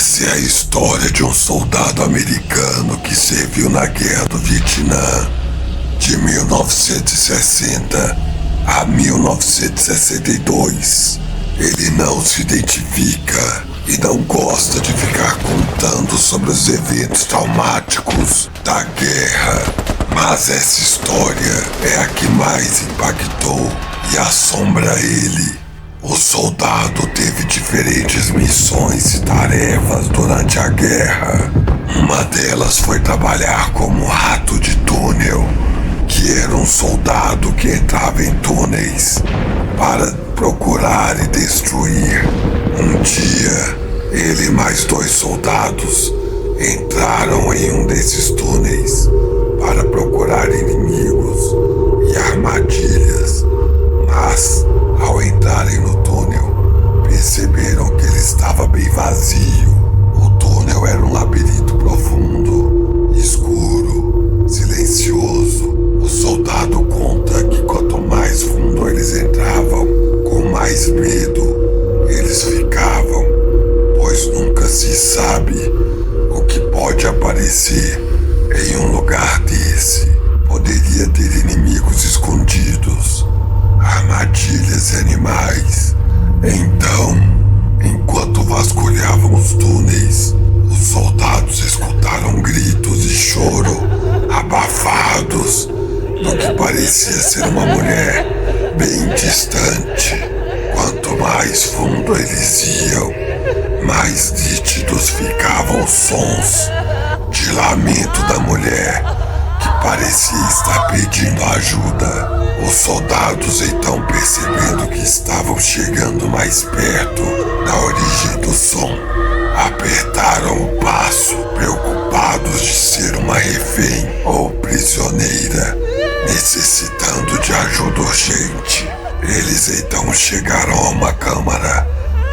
Essa é a história de um soldado americano que serviu na Guerra do Vietnã de 1960 a 1962. Ele não se identifica e não gosta de ficar contando sobre os eventos traumáticos da guerra, mas essa história é a que mais impactou e assombra ele. O soldado teve diferentes missões e tarefas durante a guerra. Uma delas foi trabalhar como rato de túnel, que era um soldado que entrava em túneis para procurar e destruir. Um dia, ele e mais 2 soldados entraram em um desses túneis para procurar inimigos e armadilhas, mas ao entrarem no túnel, perceberam que ele estava bem vazio. O túnel era um labirinto profundo, escuro, silencioso. O soldado conta que quanto mais fundo eles entravam, com mais medo eles ficavam, pois nunca se sabe o que pode aparecer em um lugar desse. Poderia ter inimigos escondidos, armadilhas e animais. Então, enquanto vasculhavam os túneis, os soldados escutaram gritos e choro abafados do que parecia ser uma mulher bem distante. Quanto mais fundo eles iam, mais nítidos ficavam os sons de lamento da mulher, que parecia estar pedindo ajuda. Os soldados, então, percebendo que estavam chegando mais perto da origem do som, apertaram o passo, preocupados de ser uma refém ou prisioneira, necessitando de ajuda urgente. Eles então chegaram a uma câmara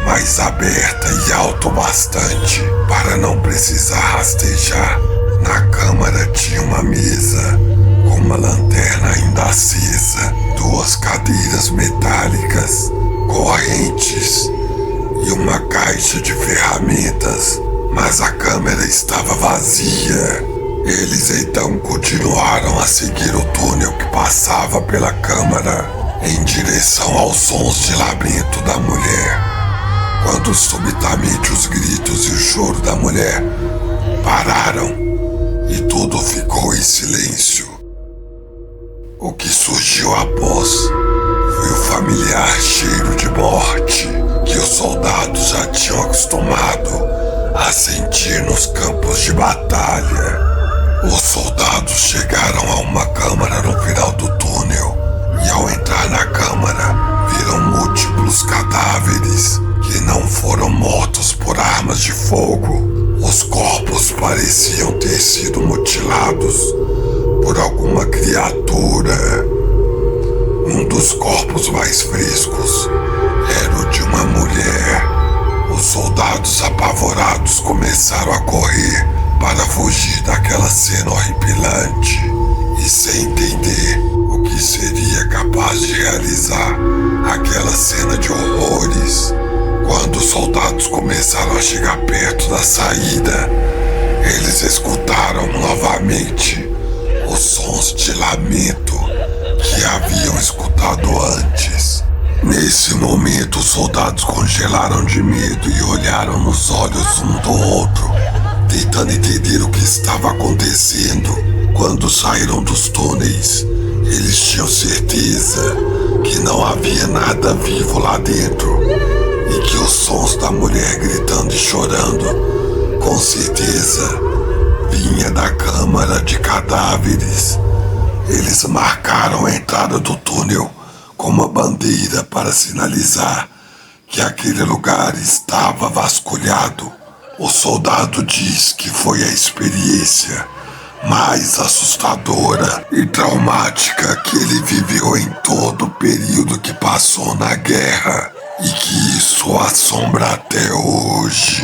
mais aberta e alta o bastante para não precisar rastejar. Na câmara tinha uma mesa com uma lanterna ainda acesa, 2 cadeiras metálicas, correntes e uma caixa de ferramentas, mas a câmara estava vazia. Eles então continuaram a seguir o túnel que passava pela câmara em direção aos sons de lamento da mulher, quando subitamente os gritos e o choro da mulher pararam e tudo ficou em silêncio. O que surgiu após foi o familiar cheiro de morte que os soldados já tinham acostumado a sentir nos campos de batalha. Os soldados chegaram a uma câmara no final do túnel e, ao entrar na câmara, viram múltiplos cadáveres que não foram mortos por armas de fogo. Os corpos pareciam ter sido mutilados por alguma criatura. Um dos corpos mais frescos era o de uma mulher. Os soldados apavorados começaram a correr para fugir daquela cena horripilante e, sem entender o que seria capaz de realizar aquela cena de horrores, quando os soldados começaram a chegar perto da saída, eles escutaram novamente os sons de lamento que haviam escutado antes. Nesse momento, os soldados congelaram de medo e olharam nos olhos um do outro, tentando entender o que estava acontecendo. Quando saíram dos túneis, eles tinham certeza que não havia nada vivo lá dentro e que os sons da mulher gritando e chorando, com certeza, vinha da câmara de cadáveres. Eles marcaram a entrada do túnel com uma bandeira para sinalizar que aquele lugar estava vasculhado. O soldado diz que foi a experiência mais assustadora e traumática que ele viveu em todo o período que passou na guerra, e que isso o assombra até hoje.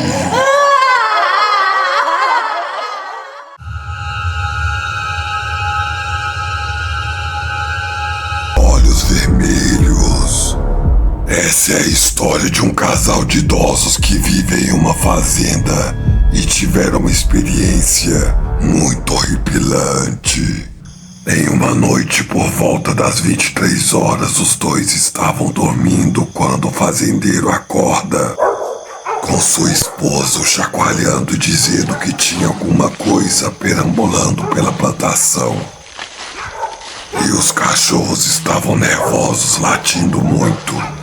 Olhos vermelhos. Essa Essa é a história de um casal de idosos que vivem em uma fazenda e tiveram uma experiência muito horripilante. Em uma noite por volta das 23 horas, os dois estavam dormindo quando o fazendeiro acorda com sua esposa o chacoalhando e dizendo que tinha alguma coisa perambulando pela plantação. E os cachorros estavam nervosos, latindo muito.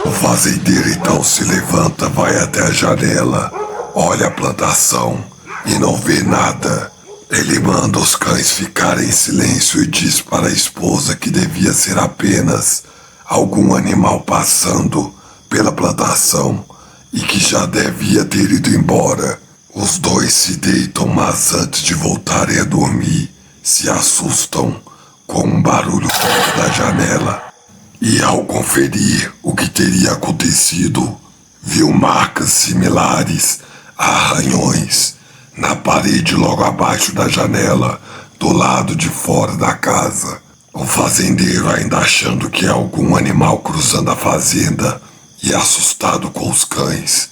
O fazendeiro então se levanta, vai até a janela, olha a plantação e não vê nada. Ele manda os cães ficarem em silêncio e diz para a esposa que devia ser apenas algum animal passando pela plantação e que já devia ter ido embora. Os dois se deitam, mas antes de voltarem a dormir, se assustam com um barulho perto da janela. E ao conferir o que teria acontecido, viu marcas similares a arranhões na parede logo abaixo da janela, do lado de fora da casa. O fazendeiro, ainda achando que é algum animal cruzando a fazenda e assustado com os cães,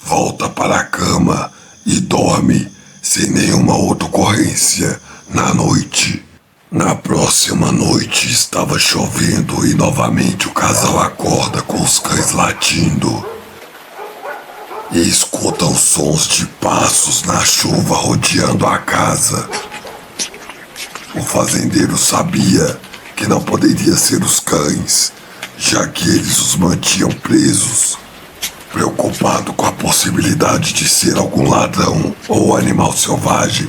volta para a cama e dorme sem nenhuma outra ocorrência na noite. Na próxima noite estava chovendo e novamente o casal acorda com os cães latindo e escutam sons de passos na chuva rodeando a casa. O fazendeiro sabia que não poderia ser os cães, já que eles os mantinham presos. Preocupado com a possibilidade de ser algum ladrão ou animal selvagem,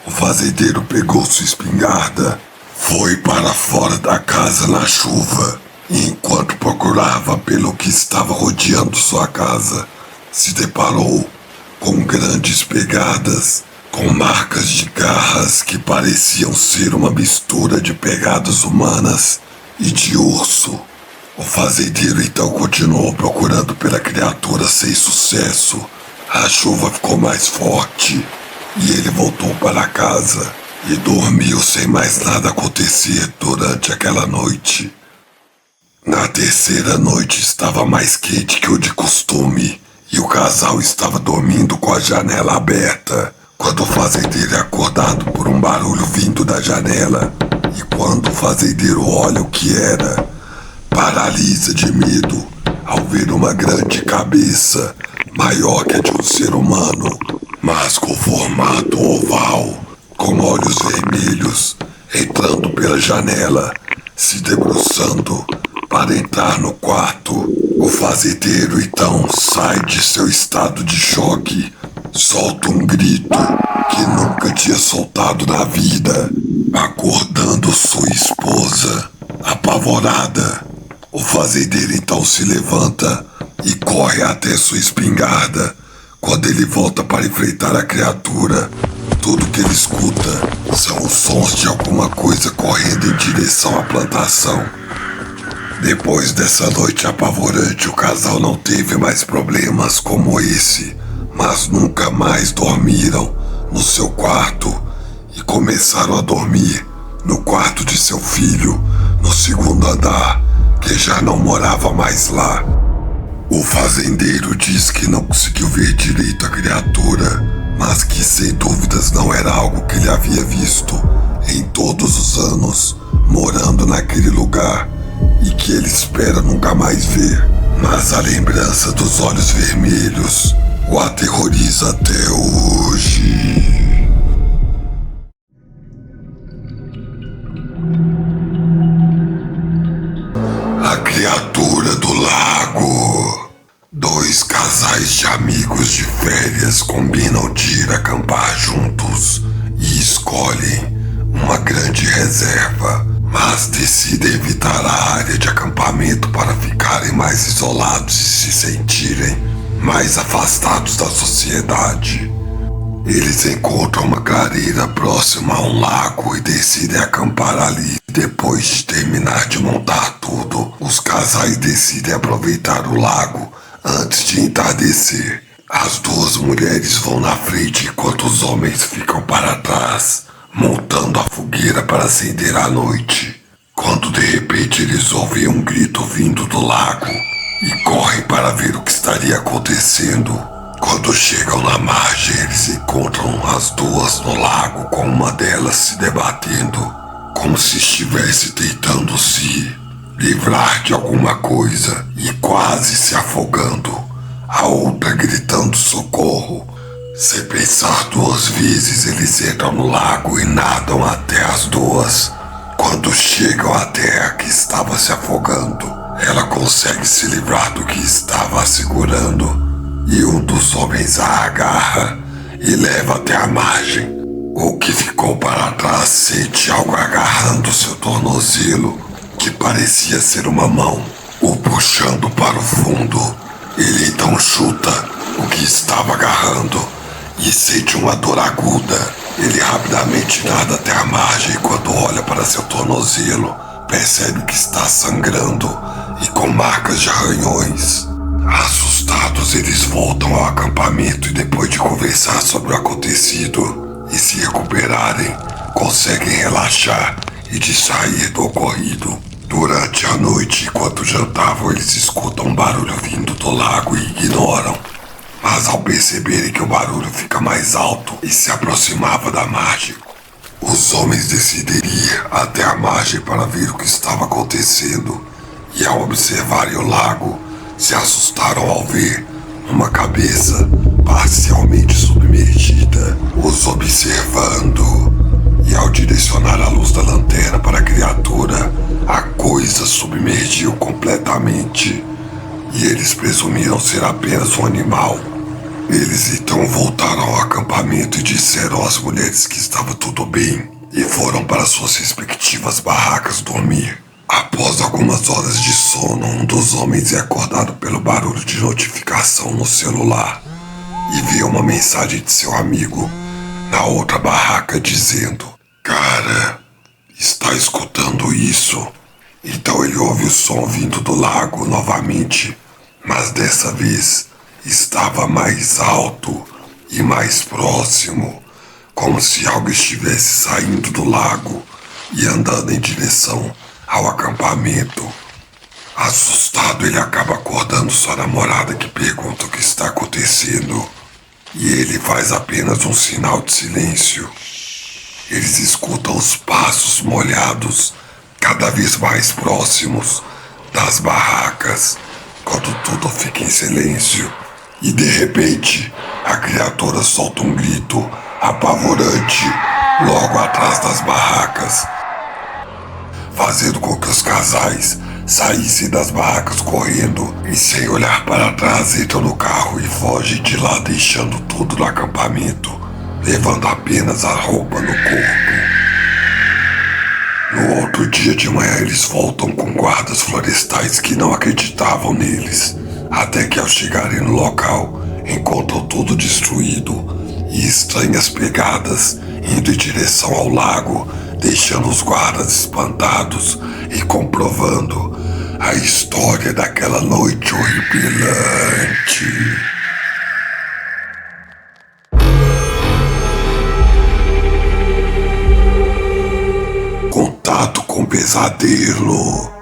o fazendeiro pegou sua espingarda, foi para fora da casa na chuva e, enquanto procurava pelo que estava rodeando sua casa, se deparou com grandes pegadas, com marcas de garras que pareciam ser uma mistura de pegadas humanas e de urso. O fazendeiro então continuou procurando pela criatura sem sucesso. A chuva ficou mais forte e ele voltou para casa e dormiu sem mais nada acontecer durante aquela noite. Na terceira noite estava mais quente que o de costume e o casal estava dormindo com a janela aberta, quando o fazendeiro é acordado por um barulho vindo da janela. E quando o fazendeiro olha o que era, paralisa de medo ao ver uma grande cabeça, maior que a de um ser humano, mas com formato oval, com olhos vermelhos, entrando pela janela, se debruçando para entrar no quarto. O fazendeiro então sai de seu estado de choque, solta um grito que nunca tinha soltado na vida, acordando sua esposa, apavorada. O fazendeiro então se levanta e corre até sua espingarda. Quando ele volta para enfrentar a criatura, tudo que ele escuta são os sons de alguma coisa correndo em direção à plantação. Depois dessa noite apavorante, o casal não teve mais problemas como esse, mas nunca mais dormiram no seu quarto e começaram a dormir no quarto de seu filho, no segundo andar, que já não morava mais lá. O fazendeiro diz que não conseguiu ver direito a criatura, mas que sem dúvidas não era algo que ele havia visto em todos os anos morando naquele lugar e que ele espera nunca mais ver. Mas a lembrança dos olhos vermelhos o aterroriza até hoje. A criatura do lago. Dois casais de amigos de férias combinam de ir acampar juntos e escolhem uma grande reserva, mas decidem evitar a área de acampamento para ficarem mais isolados e se sentirem mais afastados da sociedade. Eles encontram uma clareira próxima a um lago e decidem acampar ali. Depois de terminar de montar tudo, os casais decidem aproveitar o lago antes de entardecer. As duas mulheres vão na frente enquanto os homens ficam para trás, montando a fogueira para acender a noite. Quando de repente eles ouvem um grito vindo do lago e correm para ver o que estaria acontecendo. Quando chegam na margem, eles encontram as duas no lago, com uma delas se debatendo, como se estivesse tentando se livrar de alguma coisa e quase se afogando. A outra gritando socorro. Sem pensar duas vezes, eles entram no lago e nadam até as duas. Quando chegam até a que estava se afogando, ela consegue se livrar do que estava a segurando. E um dos homens a agarra e leva até a margem. O que ficou para trás sente algo agarrando seu tornozelo, que parecia ser uma mão, o puxando para o fundo. Ele então chuta o que estava agarrando e sente uma dor aguda. Ele rapidamente nada até a margem e quando olha para seu tornozelo, percebe que está sangrando e com marcas de arranhões. Assustados, eles voltam ao acampamento e depois de conversar sobre o acontecido e se recuperarem, conseguem relaxar e distrair do ocorrido. Durante a noite, enquanto jantavam, eles escutam um barulho vindo do lago e ignoram. Mas ao perceberem que o barulho fica mais alto e se aproximava da margem, os homens decidem ir até a margem para ver o que estava acontecendo. E ao observarem o lago, se assustaram ao ver uma cabeça parcialmente submergida, os observando. E ao direcionar a luz da lanterna para a criatura, a coisa submergiu completamente. E eles presumiram ser apenas um animal. Eles então voltaram ao acampamento e disseram às mulheres que estava tudo bem e foram para suas respectivas barracas dormir. Após algumas horas de sono, um dos homens é acordado pelo barulho de notificação no celular e vê uma mensagem de seu amigo na outra barraca dizendo: "Cara, está escutando isso?" Então ele ouve o som vindo do lago novamente, mas dessa vez estava mais alto e mais próximo, como se algo estivesse saindo do lago e andando em direção ao acampamento. Assustado, ele acaba acordando sua namorada, que pergunta o que está acontecendo, e ele faz apenas um sinal de silêncio. Eles escutam os passos molhados cada vez mais próximos das barracas, quando tudo fica em silêncio. E de repente, a criatura solta um grito apavorante logo atrás das barracas, fazendo com que os casais saíssem das barracas correndo e sem olhar para trás entram no carro e fogem de lá, deixando tudo no acampamento, levando apenas a roupa no corpo. No outro dia de manhã eles voltam com guardas florestais que não acreditavam neles, até que ao chegarem no local encontram tudo destruído e estranhas pegadas indo em direção ao lago, deixando os guardas espantados e comprovando a história daquela noite horripilante. Contato com pesadelo.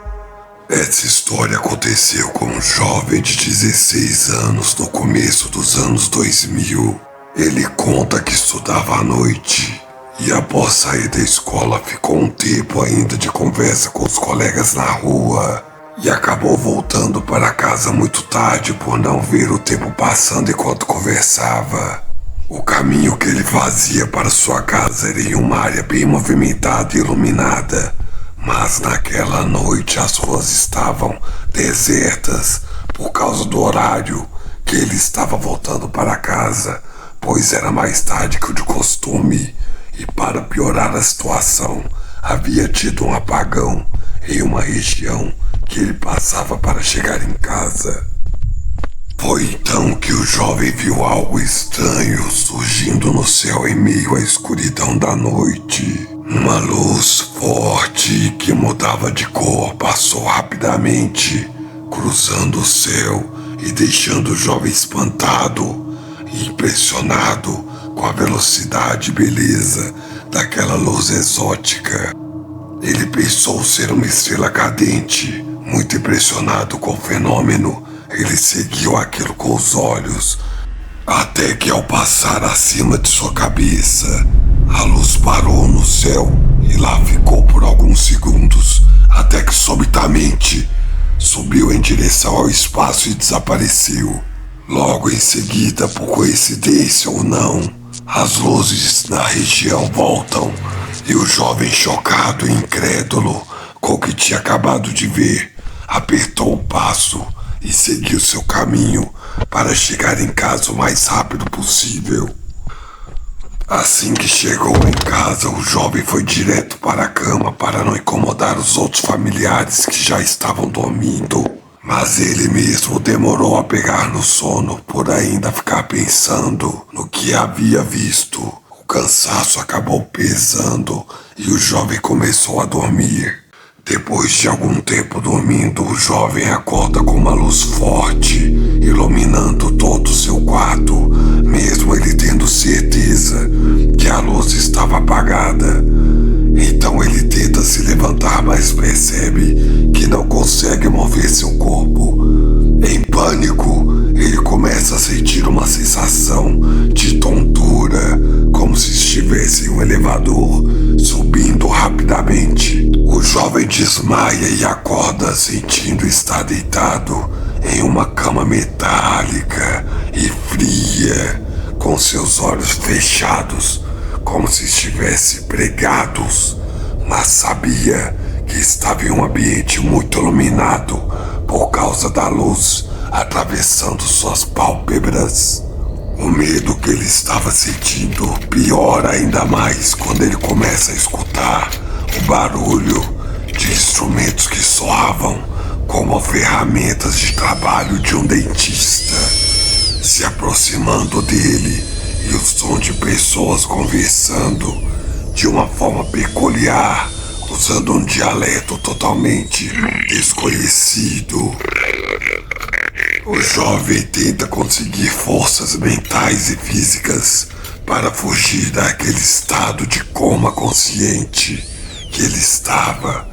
Essa história aconteceu com um jovem de 16 anos no começo dos anos 2000. Ele conta que estudava à noite e após sair da escola ficou um tempo ainda de conversa com os colegas na rua e acabou voltando para casa muito tarde por não ver o tempo passando enquanto conversava. O caminho que ele fazia para sua casa era em uma área bem movimentada e iluminada, mas naquela noite as ruas estavam desertas por causa do horário que ele estava voltando para casa, pois era mais tarde que o de costume, e para piorar a situação, havia tido um apagão em uma região que ele passava para chegar em casa. Foi então que o jovem viu algo estranho surgindo no céu em meio à escuridão da noite. Uma luz forte que mudava de cor passou rapidamente, cruzando o céu e deixando o jovem espantado e impressionado com a velocidade e beleza daquela luz exótica. Ele pensou ser uma estrela cadente. Muito impressionado com o fenômeno, Ele seguiu aquilo com os olhos, até que ao passar acima de sua cabeça, a luz parou no céu e lá ficou por alguns segundos, até que subitamente subiu em direção ao espaço e desapareceu. Logo em seguida, por coincidência ou não, as luzes na região voltam e o jovem, chocado e incrédulo com o que tinha acabado de ver, apertou o passo e seguiu seu caminho para chegar em casa o mais rápido possível. Assim que chegou em casa, o jovem foi direto para a cama para não incomodar os outros familiares que já estavam dormindo. Mas ele mesmo demorou a pegar no sono por ainda ficar pensando no que havia visto. O cansaço acabou pesando e o jovem começou a dormir. Depois de algum tempo dormindo, o jovem acorda com uma luz forte, iluminando todo o seu quarto, mesmo ele tendo certeza que a luz estava apagada. Então ele tenta se levantar, mas percebe que não consegue mover seu corpo. Em pânico, ele começa a sentir uma sensação de tontura, como se estivesse em um elevador, subindo rapidamente. O jovem desmaia e acorda sentindo estar deitado em uma cama metálica e fria, com seus olhos fechados, como se estivesse pregados, mas sabia que estava em um ambiente muito iluminado por causa da luz atravessando suas pálpebras. O medo que ele estava sentindo piora ainda mais quando ele começa a escutar o barulho de instrumentos que soavam como ferramentas de trabalho de um dentista se aproximando dele, e o som de pessoas conversando de uma forma peculiar, usando um dialeto totalmente desconhecido. O jovem tenta conseguir forças mentais e físicas para fugir daquele estado de coma consciente que ele estava,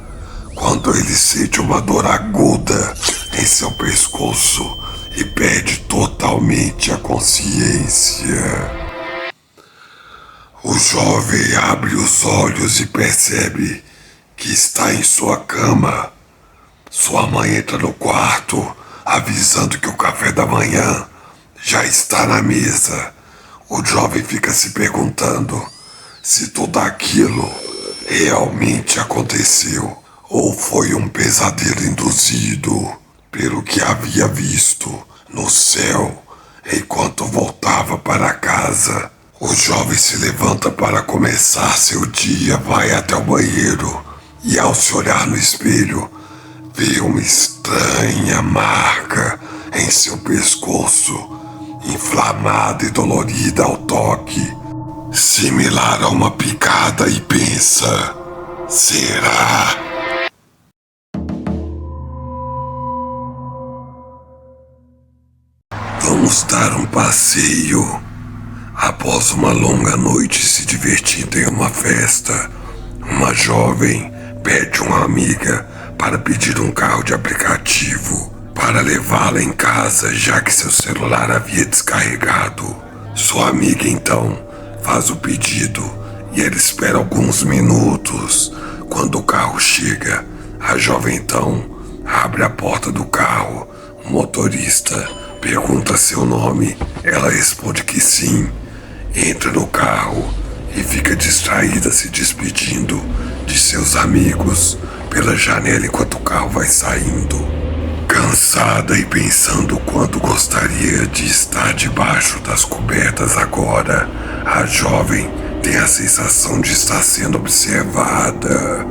quando ele sente uma dor aguda em seu pescoço e perde totalmente a consciência. O jovem abre os olhos e percebe que está em sua cama. Sua mãe entra no quarto, avisando que o café da manhã já está na mesa. O jovem fica se perguntando se tudo aquilo realmente aconteceu ou foi um pesadelo induzido pelo que havia visto no céu enquanto voltava para casa. O jovem se levanta para começar seu dia, vai até o banheiro e, ao se olhar no espelho, vê uma estranha marca em seu pescoço, inflamada e dolorida ao toque, similar a uma picada, e pensa: será? Vamos dar um passeio. Após uma longa noite se divertindo em uma festa, uma jovem pede uma amiga para pedir um carro de aplicativo para levá-la em casa, já que seu celular havia descarregado. Sua amiga então faz o pedido e ela espera alguns minutos. Quando o carro chega, a jovem então abre a porta do carro. O motorista pergunta seu nome, ela responde que sim. Entra no carro e fica distraída se despedindo de seus amigos pela janela enquanto o carro vai saindo. Cansada e pensando o quanto gostaria de estar debaixo das cobertas agora, a jovem tem a sensação de estar sendo observada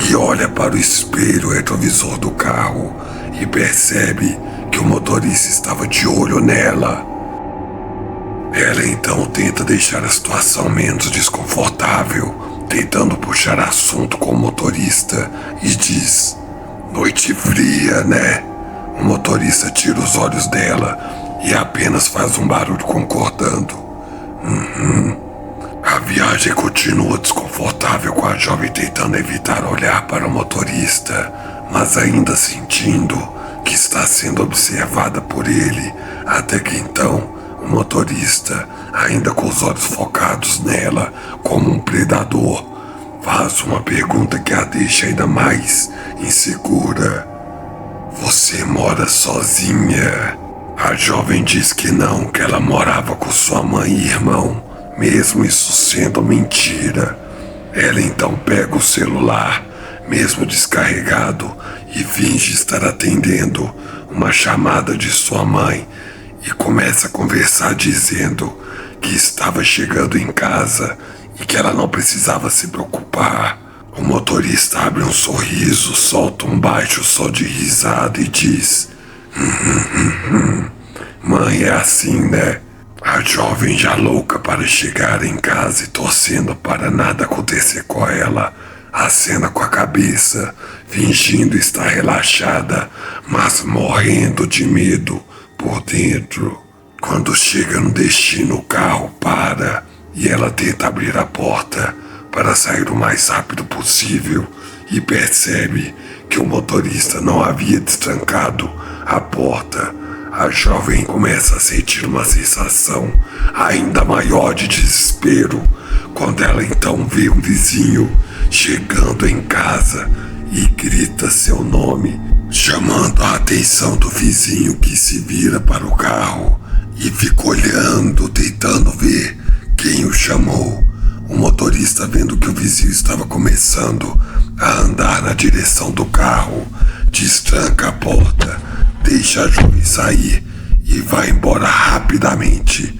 e olha para o espelho retrovisor do carro e percebe que o motorista estava de olho nela. Ela então tenta deixar a situação menos desconfortável, tentando puxar assunto com o motorista e diz: noite fria, né? O motorista tira os olhos dela e apenas faz um barulho concordando. A viagem continua desconfortável, com a jovem tentando evitar olhar para o motorista, mas ainda sentindo que está sendo observada por ele, até que então o motorista, ainda com os olhos focados nela como um predador, faz uma pergunta que a deixa ainda mais insegura. Você mora sozinha? A jovem diz que não, que ela morava com sua mãe e irmão, mesmo isso sendo mentira. Ela então pega o celular, mesmo descarregado, e finge estar atendendo uma chamada de sua mãe e começa a conversar dizendo que estava chegando em casa e que ela não precisava se preocupar. O motorista abre um sorriso, solta um baixo som de risada e diz: Mãe é assim, né? A jovem já louca para chegar em casa e torcendo para nada acontecer com ela, acena com a cabeça, fingindo estar relaxada, mas morrendo de medo por dentro. Quando chega no destino, o carro para e ela tenta abrir a porta para sair o mais rápido possível e percebe que o motorista não havia destrancado a porta. A jovem começa a sentir uma sensação ainda maior de desespero quando ela então vê um vizinho chegando em casa e grita seu nome, chamando a atenção do vizinho, que se vira para o carro e fica olhando, tentando ver quem o chamou. O motorista, vendo que o vizinho estava começando a andar na direção do carro, destranca a porta, deixa a jovem sair e vai embora rapidamente.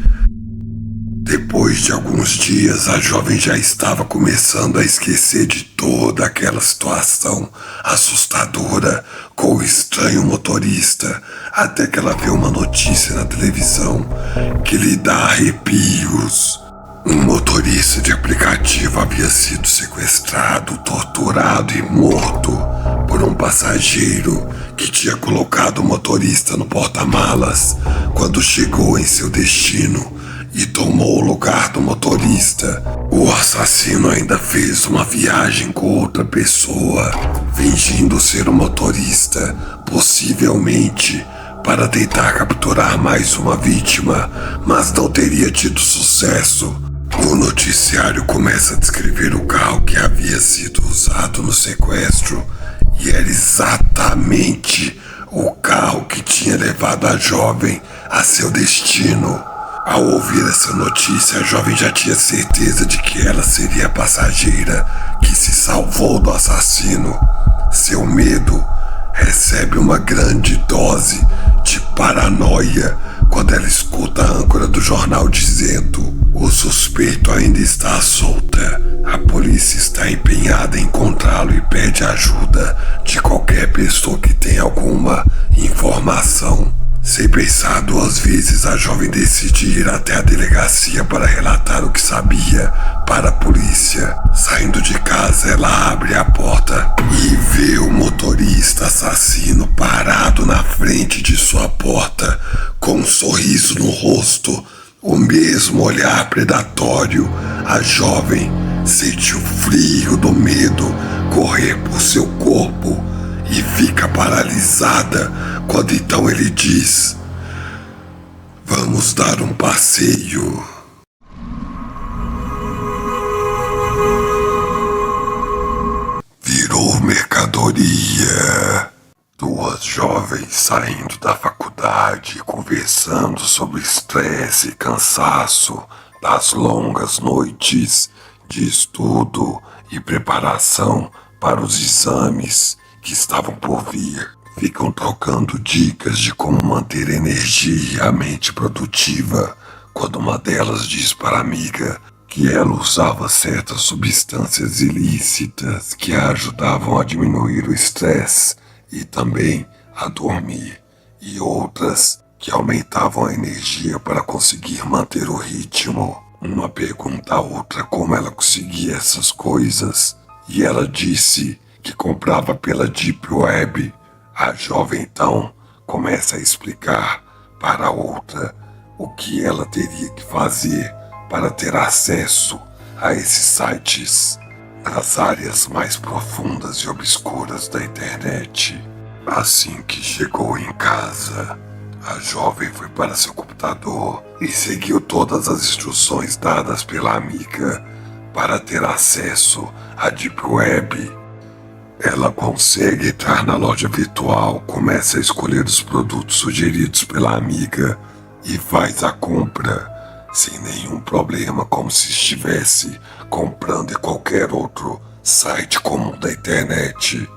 Depois de alguns dias, a jovem já estava começando a esquecer de toda aquela situação assustadora com o estranho motorista, até que ela vê uma notícia na televisão que lhe dá arrepios. Um motorista de aplicativo havia sido sequestrado, torturado e morto por um passageiro que tinha colocado o motorista no porta-malas quando chegou em seu destino e tomou o lugar do motorista. O assassino ainda fez uma viagem com outra pessoa, fingindo ser o motorista, possivelmente para tentar capturar mais uma vítima, mas não teria tido sucesso. O noticiário começa a descrever o carro que havia sido usado no sequestro e era exatamente o carro que tinha levado a jovem a seu destino. Ao ouvir essa notícia, a jovem já tinha certeza de que ela seria a passageira que se salvou do assassino. Seu medo recebe uma grande dose de paranoia quando ela escuta a âncora do jornal dizendo: o suspeito ainda está solta. A polícia está empenhada em encontrá-lo e pede ajuda de qualquer pessoa que tenha alguma informação. Sem pensar duas vezes, a jovem decide ir até a delegacia para relatar o que sabia para a polícia. Saindo de casa, ela abre a porta e vê o motorista assassino parado na frente de sua porta, com um sorriso no rosto, o mesmo olhar predatório. A jovem sente o frio do medo correr por seu corpo e fica paralisada quando então ele diz: vamos dar um passeio. Virou mercadoria. Duas jovens saindo da faculdade, conversando sobre estresse e cansaço das longas noites de estudo e preparação para os exames que estavam por vir. Ficam trocando dicas de como manter a energia e a mente produtiva, quando uma delas diz para a amiga que ela usava certas substâncias ilícitas que a ajudavam a diminuir o estresse e também a dormir, e outras que aumentavam a energia para conseguir manter o ritmo. Uma pergunta a outra como ela conseguia essas coisas, e ela disse que comprava pela Deep Web. A jovem então começa a explicar para a outra o que ela teria que fazer para ter acesso a esses sites nas áreas mais profundas e obscuras da internet. Assim que chegou em casa, a jovem foi para seu computador e seguiu todas as instruções dadas pela amiga para ter acesso à Deep Web. Ela consegue entrar na loja virtual, começa a escolher os produtos sugeridos pela amiga e faz a compra sem nenhum problema, como se estivesse comprando em qualquer outro site comum da internet.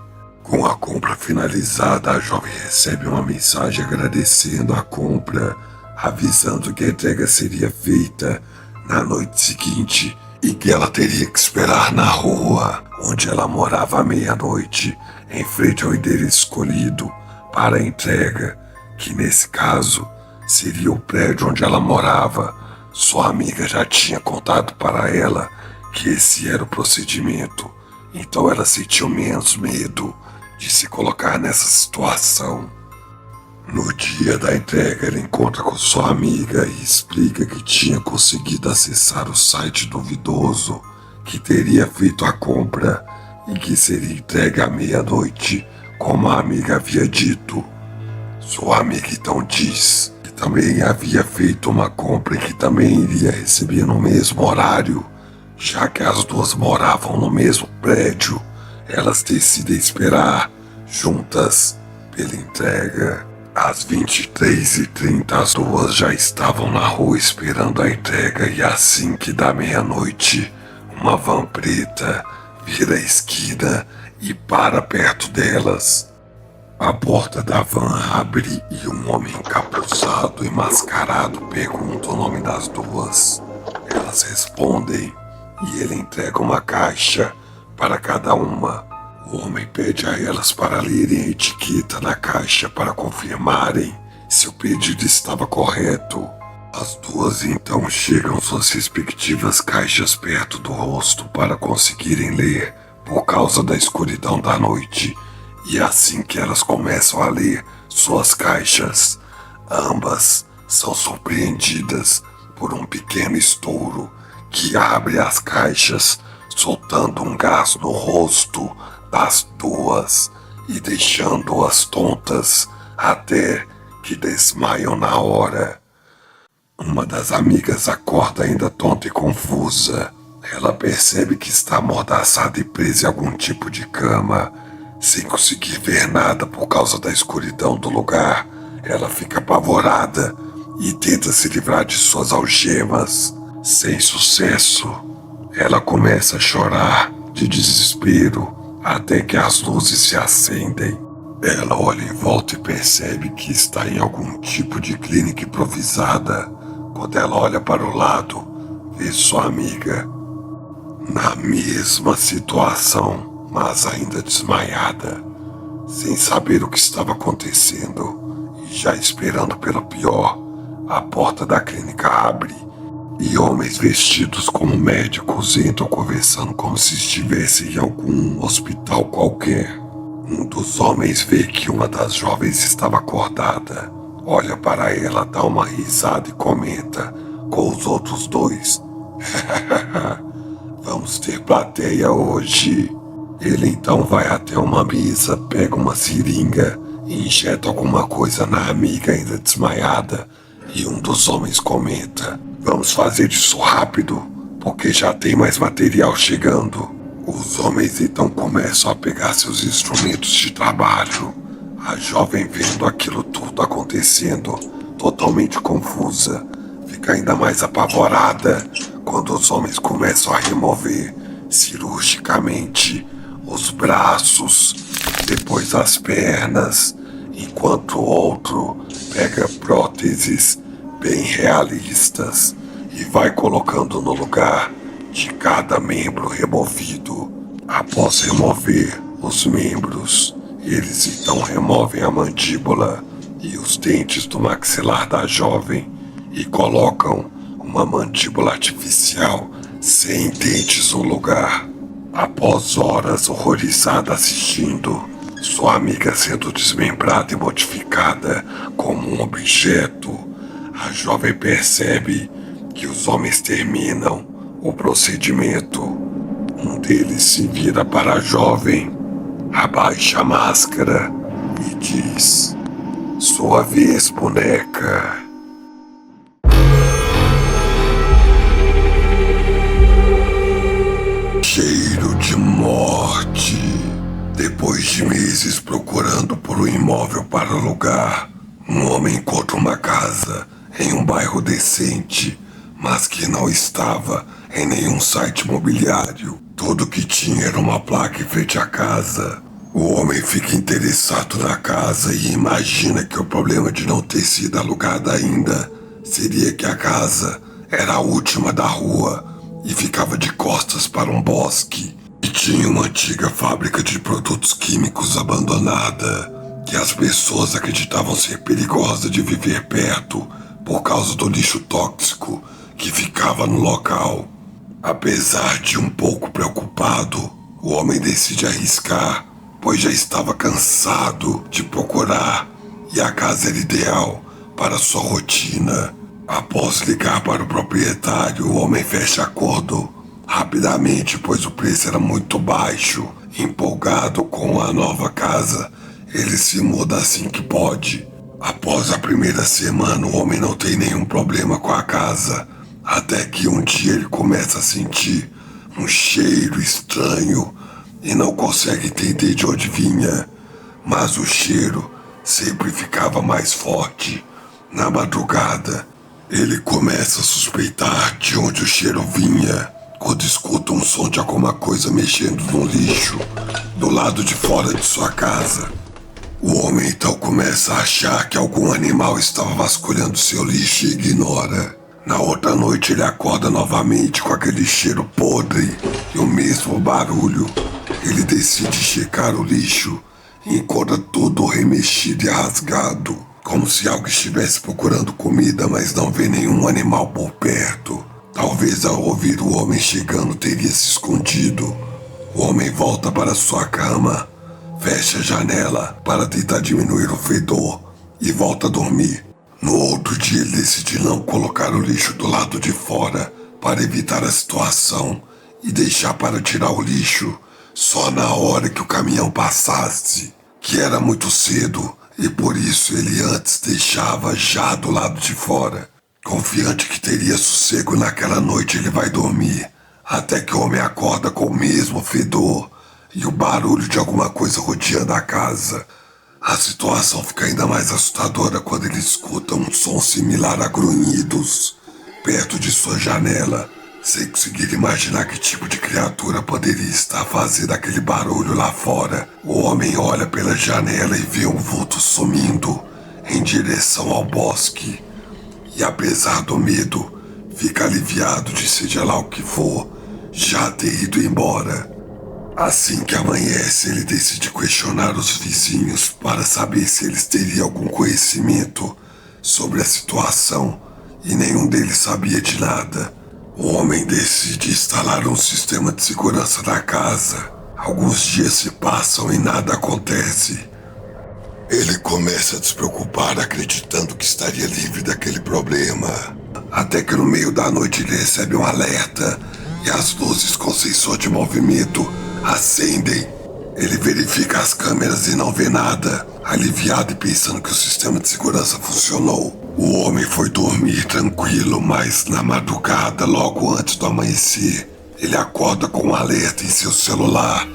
Com a compra finalizada, a jovem recebe uma mensagem agradecendo a compra, avisando que a entrega seria feita na noite seguinte e que ela teria que esperar na rua onde ela morava à meia-noite, em frente ao endereço escolhido para a entrega, que nesse caso seria o prédio onde ela morava. Sua amiga já tinha contado para ela que esse era o procedimento, então ela sentiu menos medo de se colocar nessa situação. No dia da entrega, ela encontra com sua amiga e explica que tinha conseguido acessar o site duvidoso, que teria feito a compra e que seria entregue à meia-noite, como a amiga havia dito. Sua amiga então diz que também havia feito uma compra e que também iria receber no mesmo horário, já que as duas moravam no mesmo prédio. Elas decidem esperar juntas pela entrega. Às 23h30, as duas já estavam na rua esperando a entrega e assim que dá meia-noite, uma van preta vira a esquina e para perto delas. A porta da van abre e um homem encapuzado e mascarado pergunta o nome das duas. Elas respondem e ele entrega uma caixa para cada uma. O homem pede a elas para lerem a etiqueta na caixa para confirmarem se o pedido estava correto. As duas então chegam suas respectivas caixas perto do rosto para conseguirem ler por causa da escuridão da noite. E assim que elas começam a ler suas caixas, ambas são surpreendidas por um pequeno estouro que abre as caixas, soltando um gás no rosto das duas e deixando-as tontas até que desmaiam na hora. Uma das amigas acorda ainda tonta e confusa. Ela percebe que está amordaçada e presa em algum tipo de cama, sem conseguir ver nada por causa da escuridão do lugar. Ela fica apavorada e tenta se livrar de suas algemas. Sem sucesso, ela começa a chorar de desespero até que as luzes se acendem. Ela olha em volta e percebe que está em algum tipo de clínica improvisada. Quando ela olha para o lado, vê sua amiga na mesma situação, mas ainda desmaiada, sem saber o que estava acontecendo e já esperando pelo pior. A porta da clínica abre e homens vestidos como médicos entram conversando como se estivessem em algum hospital qualquer. Um dos homens vê que uma das jovens estava acordada, olha para ela, dá uma risada e comenta com os outros dois: vamos ter plateia hoje. Ele então vai até uma mesa, pega uma seringa e injeta alguma coisa na amiga ainda desmaiada. E um dos homens comenta: vamos fazer isso rápido, porque já tem mais material chegando. Os homens então começam a pegar seus instrumentos de trabalho. A jovem, vendo aquilo tudo acontecendo, totalmente confusa, fica ainda mais apavorada quando os homens começam a remover cirurgicamente os braços, depois as pernas, enquanto o outro pega próteses bem realistas e vai colocando no lugar de cada membro removido. Após remover os membros, eles então removem a mandíbula e os dentes do maxilar da jovem e colocam uma mandíbula artificial sem dentes no lugar. Após horas horrorizada assistindo sua amiga sendo desmembrada e modificada como um objeto, a jovem percebe que os homens terminam o procedimento. Um deles se vira para a jovem, abaixa a máscara, e diz: "Sua vez, boneca." Cheiro de morte. Depois de meses procurando por um imóvel para alugar, um homem encontra uma casa em um bairro decente, mas que não estava em nenhum site imobiliário. Tudo que tinha era uma placa em frente à casa. O homem fica interessado na casa e imagina que o problema de não ter sido alugada ainda seria que a casa era a última da rua e ficava de costas para um bosque. E tinha uma antiga fábrica de produtos químicos abandonada, que as pessoas acreditavam ser perigosa de viver perto por causa do lixo tóxico que ficava no local. Apesar de um pouco preocupado, o homem decide arriscar, pois já estava cansado de procurar e a casa era ideal para sua rotina. Após ligar para o proprietário, o homem fecha acordo rapidamente, pois o preço era muito baixo. Empolgado com a nova casa, ele se muda assim que pode. Após a primeira semana, o homem não tem nenhum problema com a casa, até que um dia ele começa a sentir um cheiro estranho e não consegue entender de onde vinha, mas o cheiro sempre ficava mais forte. Na madrugada, ele começa a suspeitar de onde o cheiro vinha, quando escuta um som de alguma coisa mexendo no lixo do lado de fora de sua casa. O homem então começa a achar que algum animal estava vasculhando seu lixo e ignora. Na outra noite ele acorda novamente com aquele cheiro podre e o mesmo barulho. Ele decide checar o lixo e encontra tudo remexido e rasgado, como se algo estivesse procurando comida, mas não vê nenhum animal por perto. Talvez ao ouvir o homem chegando teria se escondido. O homem volta para sua cama, fecha a janela para tentar diminuir o fedor e volta a dormir. No outro dia ele decide não colocar o lixo do lado de fora para evitar a situação e deixar para tirar o lixo só na hora que o caminhão passasse, que era muito cedo, e por isso ele antes deixava já do lado de fora. Confiante que teria sossego naquela noite, ele vai dormir, até que o homem acorda com o mesmo fedor e o barulho de alguma coisa rodeando a casa. A situação fica ainda mais assustadora quando ele escuta um som similar a grunhidos perto de sua janela. Sem conseguir imaginar que tipo de criatura poderia estar fazendo aquele barulho lá fora, o homem olha pela janela e vê um vulto sumindo em direção ao bosque. E apesar do medo, fica aliviado de seja lá o que for, já ter ido embora. Assim que amanhece, ele decide questionar os vizinhos para saber se eles teriam algum conhecimento sobre a situação, e nenhum deles sabia de nada. O homem decide instalar um sistema de segurança na casa. Alguns dias se passam e nada acontece. Ele começa a despreocupar, acreditando que estaria livre daquele problema. Até que no meio da noite ele recebe um alerta e as luzes com sensor de movimento acendem. Ele verifica as câmeras e não vê nada. Aliviado e pensando que o sistema de segurança funcionou, o homem foi dormir tranquilo, mas na madrugada, logo antes do amanhecer, ele acorda com um alerta em seu celular,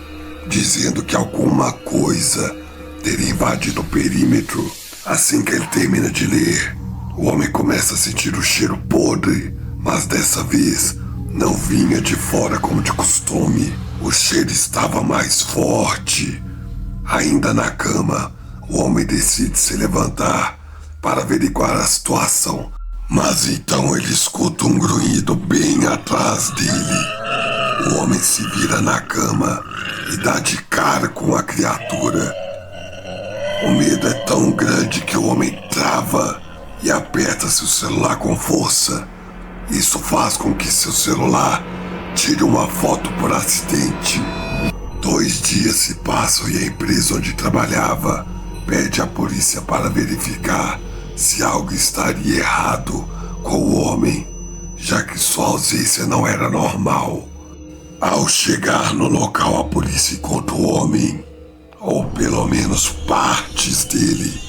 dizendo que alguma coisa teria invadido o perímetro. Assim que ele termina de ler, o homem começa a sentir o cheiro podre, mas dessa vez não vinha de fora como de costume. O cheiro estava mais forte. Ainda na cama, o homem decide se levantar para averiguar a situação, mas então ele escuta um grunhido bem atrás dele. O homem se vira na cama e dá de cara com a criatura. O medo é tão grande que o homem trava e aperta seu celular com força. Isso faz com que seu celular tire uma foto por acidente. 2 dias se passam e a empresa onde trabalhava pede à polícia para verificar se algo estaria errado com o homem, já que sua ausência não era normal. Ao chegar no local, a polícia encontra o homem. ou pelo menos partes dele,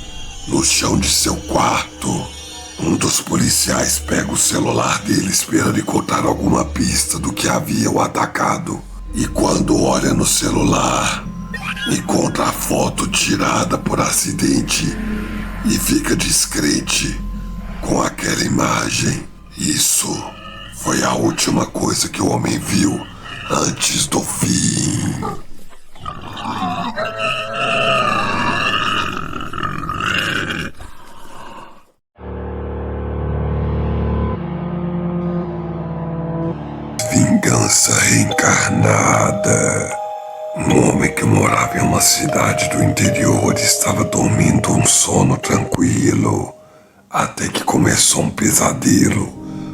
no chão de seu quarto. Um dos policiais pega o celular dele esperando encontrar alguma pista do que havia o atacado. E quando olha no celular, encontra a foto tirada por acidente e fica descrente com aquela imagem. Isso foi a última coisa que o homem viu antes do fim. Vingança reencarnada. Um homem que morava em uma cidade do interior estava dormindo um sono tranquilo, até que começou um pesadelo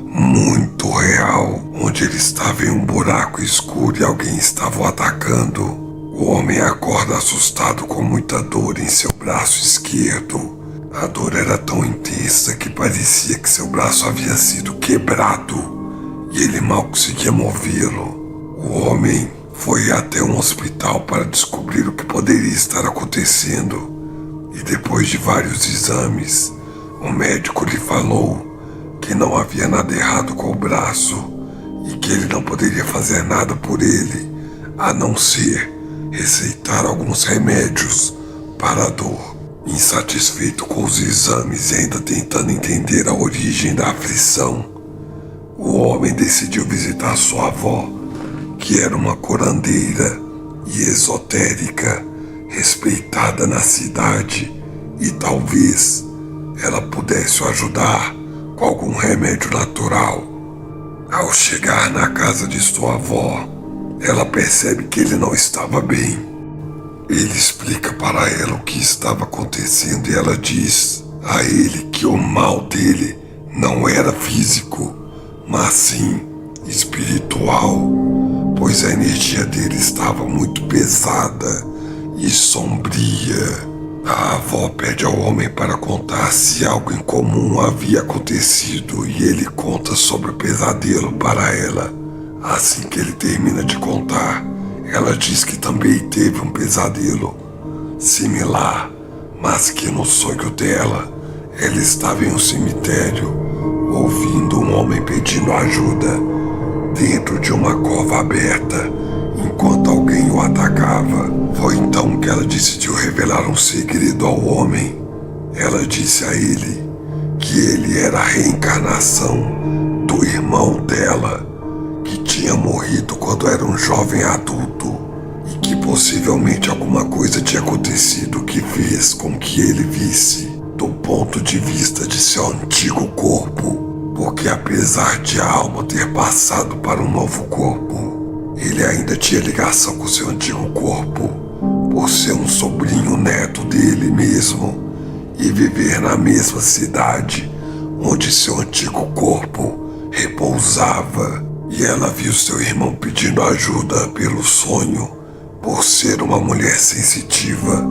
muito real, onde ele estava em um buraco escuro e alguém estava o atacando. O homem acorda assustado com muita dor em seu braço esquerdo. A dor era tão intensa que parecia que seu braço havia sido quebrado e ele mal conseguia movê-lo. O homem foi até um hospital para descobrir o que poderia estar acontecendo. E depois de vários exames, o médico lhe falou que não havia nada errado com o braço e que ele não poderia fazer nada por ele, a não ser receitar alguns remédios para a dor. Insatisfeito com os exames e ainda tentando entender a origem da aflição, o homem decidiu visitar sua avó, que era uma curandeira e esotérica, respeitada na cidade, e talvez ela pudesse o ajudar com algum remédio natural. Ao chegar na casa de sua avó, ela percebe que ele não estava bem. Ele explica para ela o que estava acontecendo e ela diz a ele que o mal dele não era físico, mas sim espiritual, pois a energia dele estava muito pesada e sombria. A avó pede ao homem para contar se algo incomum havia acontecido e ele conta sobre o pesadelo para ela. Assim que ele termina de contar, ela diz que também teve um pesadelo similar, mas que no sonho dela, ela estava em um cemitério, ouvindo um homem pedindo ajuda dentro de uma cova aberta, enquanto alguém o atacava. Foi então que ela decidiu revelar um segredo ao homem. Ela disse a ele que ele era a reencarnação do irmão dela, que tinha morrido quando era um jovem adulto e que possivelmente alguma coisa tinha acontecido que fez com que ele visse do ponto de vista de seu antigo corpo, porque apesar de a alma ter passado para um novo corpo, ele ainda tinha ligação com seu antigo corpo, por ser um sobrinho neto dele mesmo e viver na mesma cidade onde seu antigo corpo repousava. E ela viu seu irmão pedindo ajuda pelo sonho, por ser uma mulher sensitiva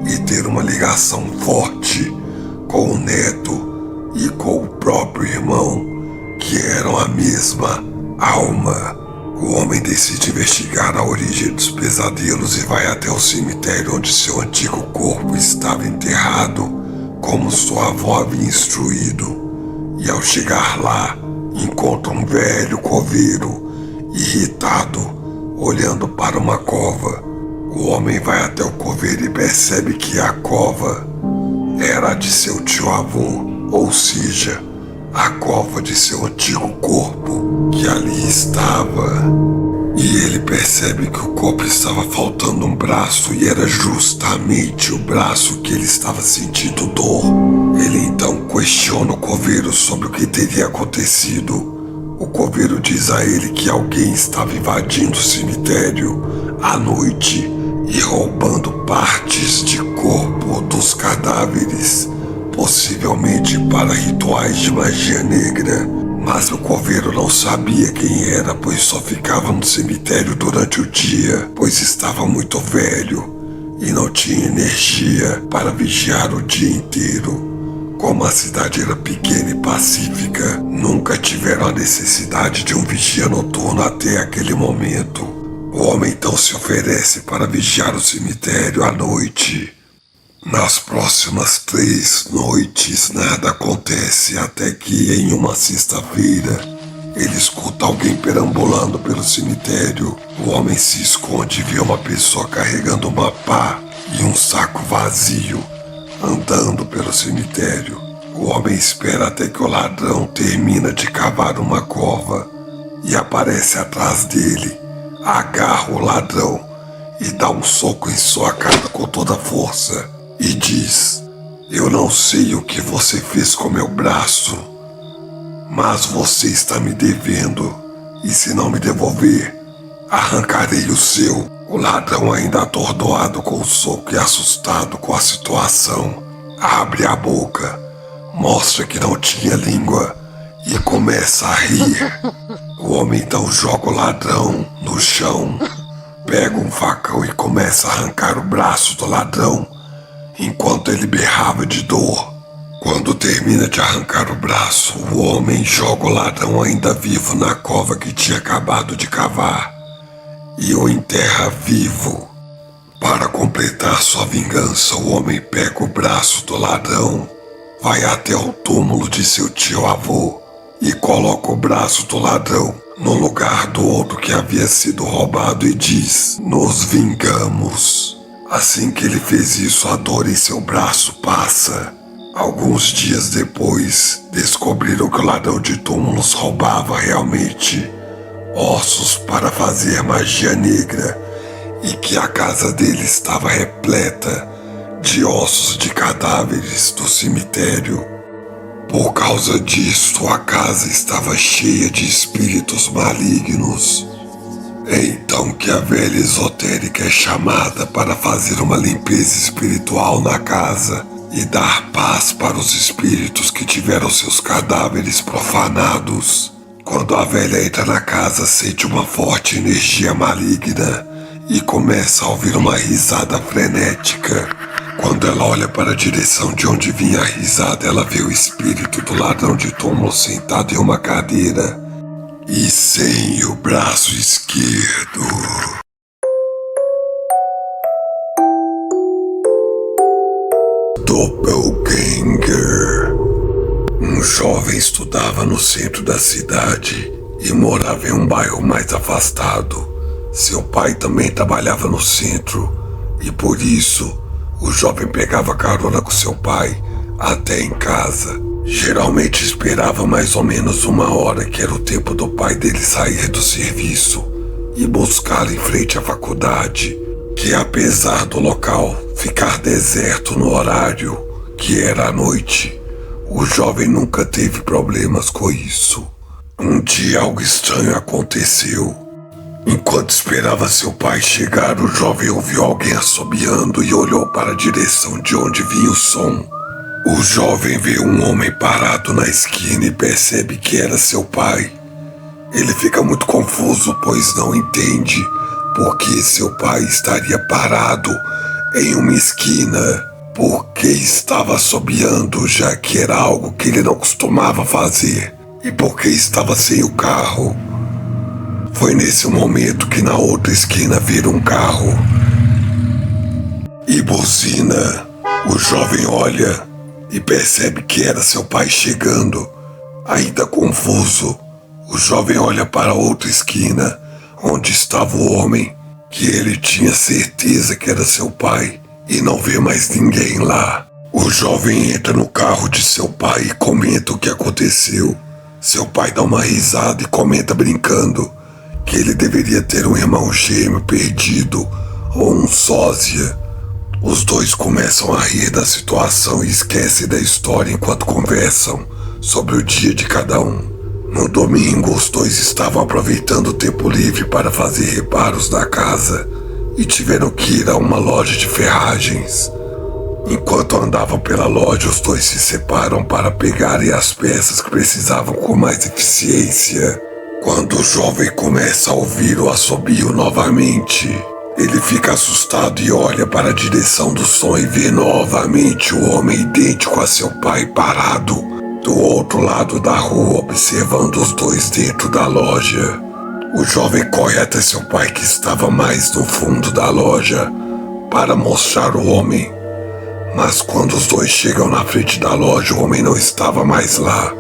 e ter uma ligação forte com o neto e com o próprio irmão, que eram a mesma alma. O homem decide investigar a origem dos pesadelos e vai até o cemitério onde seu antigo corpo estava enterrado, como sua avó havia instruído. E ao chegar lá, encontra um velho coveiro, irritado, olhando para uma cova. O homem vai até o coveiro e percebe que a cova era a de seu tio-avô, ou seja, a cova de seu antigo corpo que ali estava. E ele percebe que o corpo estava faltando um braço e era justamente o braço que ele estava sentindo dor. Ele então questiona o coveiro sobre o que teria acontecido. O coveiro diz a ele que alguém estava invadindo o cemitério à noite e roubando partes de corpo dos cadáveres, possivelmente para rituais de magia negra. Mas o coveiro não sabia quem era, pois só ficava no cemitério durante o dia, pois estava muito velho e não tinha energia para vigiar o dia inteiro. Como a cidade era pequena e pacífica, nunca tiveram a necessidade de um vigia noturno até aquele momento. O homem então se oferece para vigiar o cemitério à noite. Nas próximas 3 noites nada acontece até que em uma sexta-feira ele escuta alguém perambulando pelo cemitério. O homem se esconde e vê uma pessoa carregando uma pá e um saco vazio andando pelo cemitério. O homem espera até que o ladrão termina de cavar uma cova e aparece atrás dele, agarra o ladrão e dá um soco em sua cara com toda a força e diz: eu não sei o que você fez com meu braço, mas você está me devendo, e se não me devolver, arrancarei o seu. O ladrão, ainda atordoado com o soco e assustado com a situação, abre a boca, mostra que não tinha língua e começa a rir. O homem então joga o ladrão no chão, pega um facão e começa a arrancar o braço do ladrão, enquanto ele berrava de dor. Quando termina de arrancar o braço, o homem joga o ladrão ainda vivo na cova que tinha acabado de cavar e o enterra vivo. Para completar sua vingança, o homem pega o braço do ladrão, vai até o túmulo de seu tio-avô e coloca o braço do ladrão no lugar do outro que havia sido roubado e diz: nos vingamos. Assim que ele fez isso, a dor em seu braço passa. Alguns dias depois, descobriram que o ladrão de túmulos roubava realmente ossos para fazer magia negra e que a casa dele estava repleta de ossos de cadáveres do cemitério. Por causa disso, a casa estava cheia de espíritos malignos. É então que a velha esotérica é chamada para fazer uma limpeza espiritual na casa e dar paz para os espíritos que tiveram seus cadáveres profanados. Quando a velha entra na casa, sente uma forte energia maligna e começa a ouvir uma risada frenética. Quando ela olha para a direção de onde vinha a risada, ela vê o espírito do ladrão de túmulo sentado em uma cadeira e sem o braço esquerdo. Doppelganger. Um jovem estudava no centro da cidade e morava em um bairro mais afastado. Seu pai também trabalhava no centro e por isso o jovem pegava carona com seu pai até em casa. Geralmente esperava mais ou menos 1 hora, que era o tempo do pai dele sair do serviço e buscá-lo em frente à faculdade, que apesar do local ficar deserto no horário, que era à noite, o jovem nunca teve problemas com isso. Um dia algo estranho aconteceu. Enquanto esperava seu pai chegar, o jovem ouviu alguém assobiando e olhou para a direção de onde vinha o som. O jovem vê um homem parado na esquina e percebe que era seu pai. Ele fica muito confuso, pois não entende por que seu pai estaria parado em uma esquina, porque estava assobiando, já que era algo que ele não costumava fazer, e porque estava sem o carro. Foi nesse momento que na outra esquina vira um carro e buzina. O jovem olha e percebe que era seu pai chegando. Ainda confuso, o jovem olha para outra esquina, onde estava o homem, que ele tinha certeza que era seu pai, e não vê mais ninguém lá. O jovem entra no carro de seu pai e comenta o que aconteceu. Seu pai dá uma risada e comenta brincando que ele deveria ter um irmão gêmeo perdido ou um sósia. Os dois começam a rir da situação e esquecem da história enquanto conversam sobre o dia de cada um. No domingo, os dois estavam aproveitando o tempo livre para fazer reparos na casa e tiveram que ir a uma loja de ferragens. Enquanto andavam pela loja, os dois se separam para pegarem as peças que precisavam com mais eficiência. Quando o jovem começa a ouvir o assobio novamente, ele fica assustado e olha para a direção do som e vê novamente o homem idêntico a seu pai parado do outro lado da rua, observando os dois dentro da loja. O jovem corre até seu pai, que estava mais no fundo da loja, para mostrar o homem. Mas quando os dois chegam na frente da loja, o homem não estava mais lá.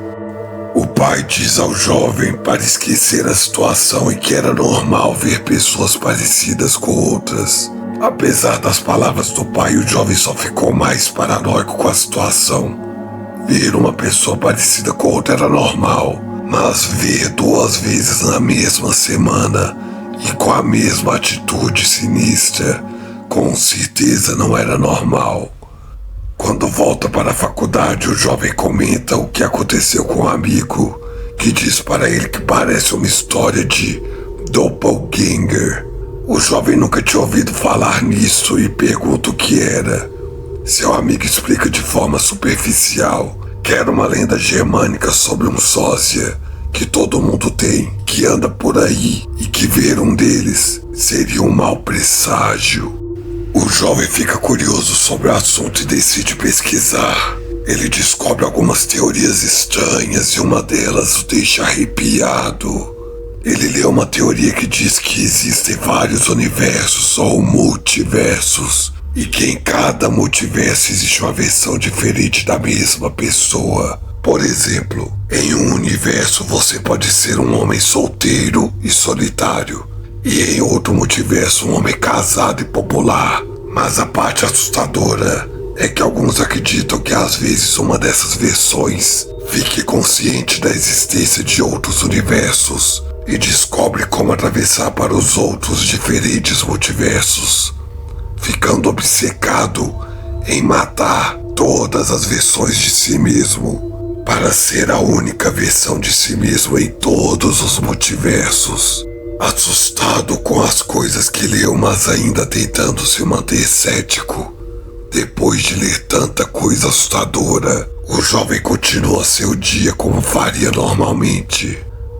O pai diz ao jovem para esquecer a situação e que era normal ver pessoas parecidas com outras. Apesar das palavras do pai, o jovem só ficou mais paranoico com a situação. Ver uma pessoa parecida com outra era normal, mas ver 2 vezes na mesma semana e com a mesma atitude sinistra, com certeza não era normal. Quando volta para a faculdade, o jovem comenta o que aconteceu com um amigo, que diz para ele que parece uma história de doppelganger. O jovem nunca tinha ouvido falar nisso e pergunta o que era. Seu amigo explica de forma superficial que era uma lenda germânica sobre um sósia que todo mundo tem, que anda por aí e que ver um deles seria um mau presságio. O jovem fica curioso sobre o assunto e decide pesquisar. Ele descobre algumas teorias estranhas e uma delas o deixa arrepiado. Ele lê uma teoria que diz que existem vários universos ou multiversos e que em cada multiverso existe uma versão diferente da mesma pessoa. Por exemplo, em um universo você pode ser um homem solteiro e solitário, e em outro multiverso um homem casado e popular. Mas a parte assustadora é que alguns acreditam que às vezes uma dessas versões fique consciente da existência de outros universos e descobre como atravessar para os outros diferentes multiversos, ficando obcecado em matar todas as versões de si mesmo, para ser a única versão de si mesmo em todos os multiversos. Assustado com as coisas que leu, mas ainda tentando se manter cético, depois de ler tanta coisa assustadora, o jovem continua seu dia como faria normalmente.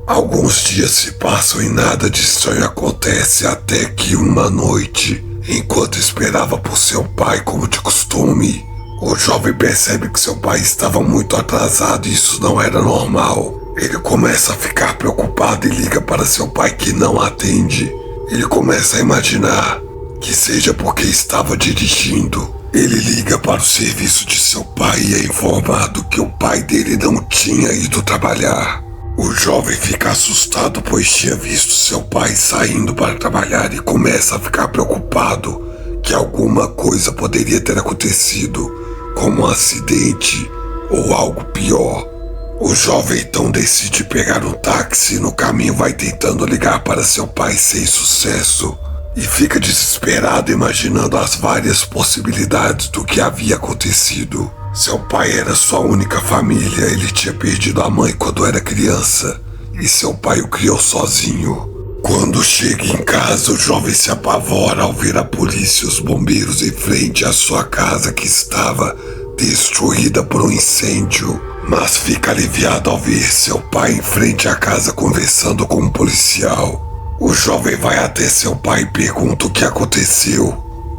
Alguns dias se passam e nada de estranho acontece, até que uma noite, enquanto esperava por seu pai como de costume, o jovem percebe que seu pai estava muito atrasado e isso não era normal. Ele começa a ficar preocupado e liga para seu pai, que não atende. Ele começa a imaginar que seja porque estava dirigindo. Ele liga para o serviço de seu pai e é informado que o pai dele não tinha ido trabalhar. O jovem fica assustado, pois tinha visto seu pai saindo para trabalhar e começa a ficar preocupado que alguma coisa poderia ter acontecido, como um acidente ou algo pior. O jovem então decide pegar um táxi e no caminho vai tentando ligar para seu pai sem sucesso e fica desesperado imaginando as várias possibilidades do que havia acontecido. Seu pai era sua única família, ele tinha perdido a mãe quando era criança e seu pai o criou sozinho. Quando chega em casa, o jovem se apavora ao ver a polícia e os bombeiros em frente à sua casa, que estava destruída por um incêndio, mas fica aliviado ao ver seu pai em frente à casa conversando com um policial. O jovem vai até seu pai e pergunta o que aconteceu.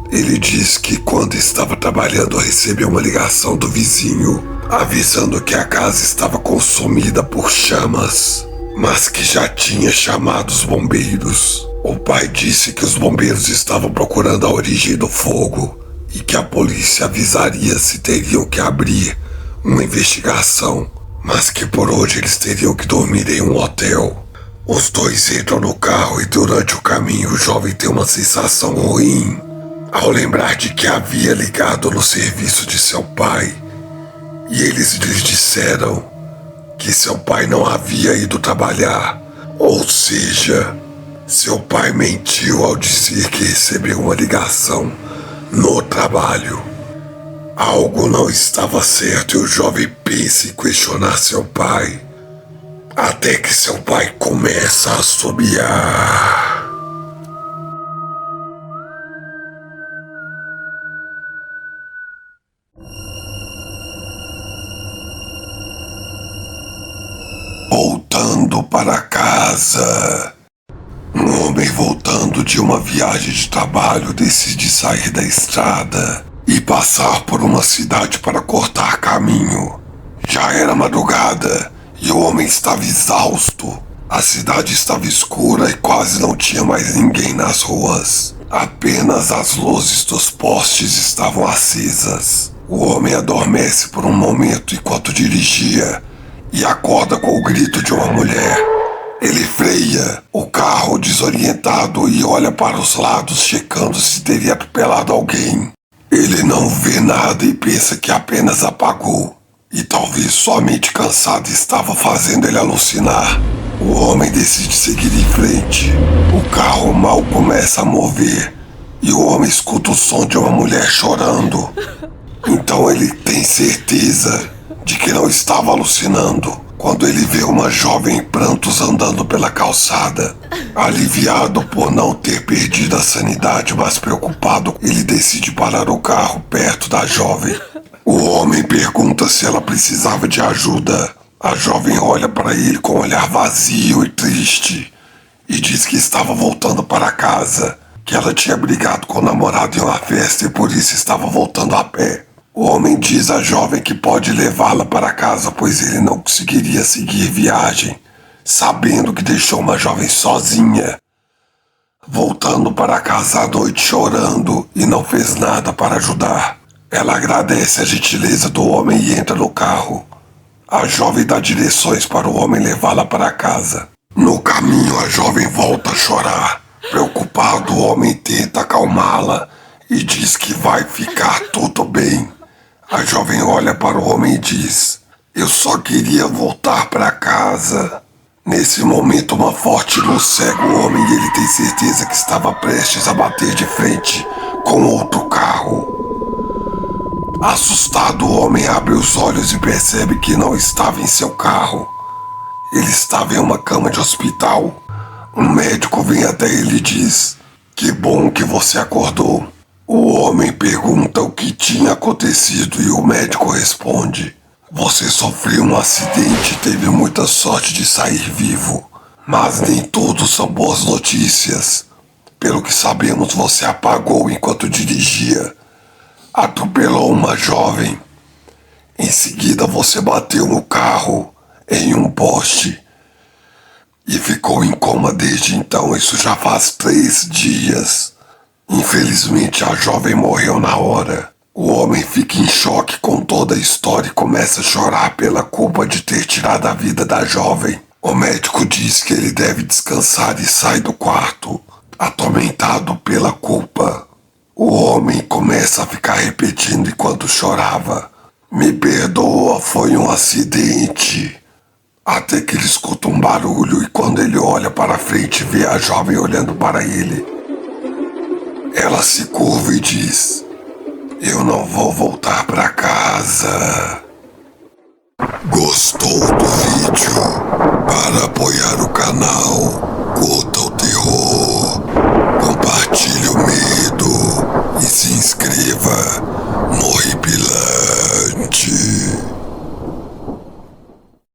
Ele diz que quando estava trabalhando recebeu uma ligação do vizinho avisando que a casa estava consumida por chamas, mas que já tinha chamado os bombeiros. O pai disse que os bombeiros estavam procurando a origem do fogo e que a polícia avisaria se teriam que abrir uma investigação, mas que por hoje eles teriam que dormir em um hotel. Os dois entram no carro e durante o caminho o jovem tem uma sensação ruim ao lembrar de que havia ligado no serviço de seu pai e eles lhes disseram que seu pai não havia ido trabalhar, ou seja, seu pai mentiu ao dizer que recebeu uma ligação no trabalho. Algo não estava certo e o jovem pensa em questionar seu pai, até que seu pai começa a assobiar. Voltando para casa. Um homem voltando de uma viagem de trabalho decide sair da estrada e passar por uma cidade para cortar caminho. Já era madrugada e o homem estava exausto. A cidade estava escura e quase não tinha mais ninguém nas ruas. Apenas as luzes dos postes estavam acesas. O homem adormece por um momento enquanto dirigia e acorda com o grito de uma mulher. Ele freia o carro desorientado e olha para os lados, checando se teria atropelado alguém. Ele não vê nada e pensa que apenas apagou. E talvez somente cansado estava fazendo ele alucinar. O homem decide seguir em frente. O carro mal começa a mover e o homem escuta o som de uma mulher chorando. Então ele tem certeza de que não estava alucinando quando ele vê uma jovem em prantos andando pela calçada. Aliviado por não ter perdido a sanidade, mas preocupado, ele decide parar o carro perto da jovem. O homem pergunta se ela precisava de ajuda. A jovem olha para ele com um olhar vazio e triste e diz que estava voltando para casa, que ela tinha brigado com o namorado em uma festa e por isso estava voltando a pé. O homem diz à jovem que pode levá-la para casa, pois ele não conseguiria seguir viagem, sabendo que deixou uma jovem sozinha, voltando para casa à noite chorando e não fez nada para ajudar. Ela agradece a gentileza do homem e entra no carro. A jovem dá direções para o homem levá-la para casa. No caminho, a jovem volta a chorar. Preocupado, o homem tenta acalmá-la e diz que vai ficar tudo bem. A jovem olha para o homem e diz: "Eu só queria voltar para casa." Nesse momento, uma forte luz cega o homem e ele tem certeza que estava prestes a bater de frente com outro carro. Assustado, o homem abre os olhos e percebe que não estava em seu carro. Ele estava em uma cama de hospital. Um médico vem até ele e diz: "Que bom que você acordou." O homem pergunta o que tinha acontecido e o médico responde: "Você sofreu um acidente e teve muita sorte de sair vivo. Mas nem tudo são boas notícias. Pelo que sabemos, você apagou enquanto dirigia. Atropelou uma jovem. Em seguida, você bateu no carro em um poste e ficou em coma desde então. Isso já faz 3 dias. Infelizmente, a jovem morreu na hora." O homem fica em choque com toda a história e começa a chorar pela culpa de ter tirado a vida da jovem. O médico diz que ele deve descansar e sai do quarto, atormentado pela culpa. O homem começa a ficar repetindo enquanto chorava: "Me perdoa, foi um acidente." Até que ele escuta um barulho e quando ele olha para frente vê a jovem olhando para ele. Ela se curva e diz: "Eu não vou voltar para casa."